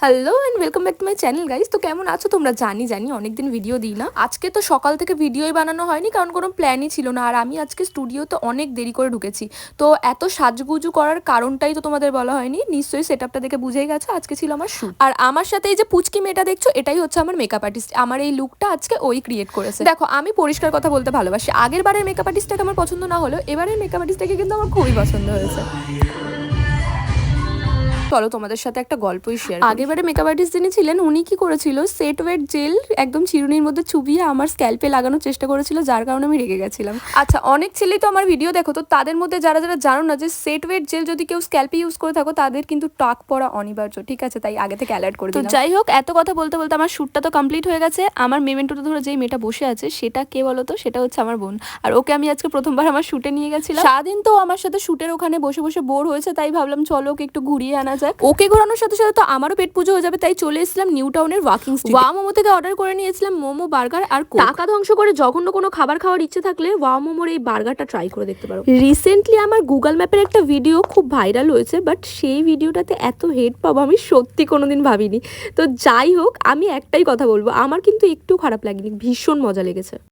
Hello and welcome back to my channel guys. তো কেমন আছো তোমরা? জানি অনেকদিন ভিডিও দিই না। আজকে তো সকাল থেকে ভিডিওই বানানো হয়নি, কারণ কোনো প্ল্যানই ছিল না। আর আমি আজকে স্টুডিওতে অনেক দেরি করে ঢুকেছি। তো এত সাজগুজু করার কারণটাই তো তোমাদের বলা হয়নি, নিশ্চয়ই সেটআপটা দেখে বুঝেই গেছো। আজকে ছিল আমার শুট, আর আমার সাথে এই যে পুচকি মেয়েটা দেখছো, এটাই হচ্ছে আমার মেকআপ আর্টিস্ট। আমার এই লুকটা আজকে ওই ক্রিয়েট করেছে। দেখো, আমি পরিষ্কার কথা বলতে ভালোবাসি। আগের বারের মেকআপ আর্টিস্টটাকে আমার পছন্দ না হলেও এবারের মেকআপ আর্টিস্টটাকে কিন্তু আমার খুবই পছন্দ হয়েছে। চলো তোমাদের সাথে একটা গল্পই শেয়ার। আগেবারে মেকআপ আর্টিস্ট যিনি ছিলেন, উনি কি করেছিল, সেট ওয়েট জেল একদম চিরুনির মধ্যে চুবিয়ে আমার স্ক্যাল্পে লাগানোর চেষ্টা করেছিল, যার কারণে আমি রেগে গেছিলাম। আচ্ছা, অনেক ছেলেই তো আমার ভিডিও দেখো, তো তাদের মধ্যে যারা যারা জানো না যে সেট ওয়েট জেল যদি কেউ স্ক্যাল্পে ইউজ করে থাকো, তাদের কিন্তু টাক পড়া অনিবার্য, ঠিক আছে? তাই আগে থেকে অ্যালার্ট করে দিলাম। তো যাই হোক, এত কথা বলতে বলতে আমার শ্যুটটা তো কমপ্লিট হয়ে গেছে। আমার মেমেন্টোটা ধরে যেই মেয়েটা বসে আছে, সেটা কে বলো তো? সেটা হচ্ছে আমার বোন। আর ওকে আমি আজকে প্রথমবার আমার শ্যুটে নিয়ে গেছিলাম। সারাদিন তো আমার সাথে শ্যুটের ওখানে বসে বসে বোর হয়েছে, তাই ভাবলাম চলো ওকে একটু ঘুরিয়ে আনা যাক। ওকে ঘোরানোর সাথে সাথে তো আমারও পেট পুজো হয়ে যাবে, তাই চলে এসেছিলাম নিউ টাউনের ওয়াকিং স্ট্রিট। ওয়াও মোমো থেকে অর্ডার করে নিয়েছিলাম মোমো, বার্গার আর কোক। টাকা ধ্বংস করে জঘন্য কোনো খাবার খাওয়ার ইচ্ছে থাকলে ওয়াও মোমোর এই বার্গারটা ট্রাই করে দেখতে পারো। রিসেন্টলি আমার গুগল ম্যাপের একটা ভিডিও খুব ভাইরাল হয়েছে, বাট সেই ভিডিওটাতে এত হেট পাবো আমি সত্যি কোনোদিন ভাবিনি। তো যাই হোক, আমি একটাই কথা বলবো, আমার কিন্তু একটু খারাপ লাগেনি, ভীষণ মজা লেগেছে।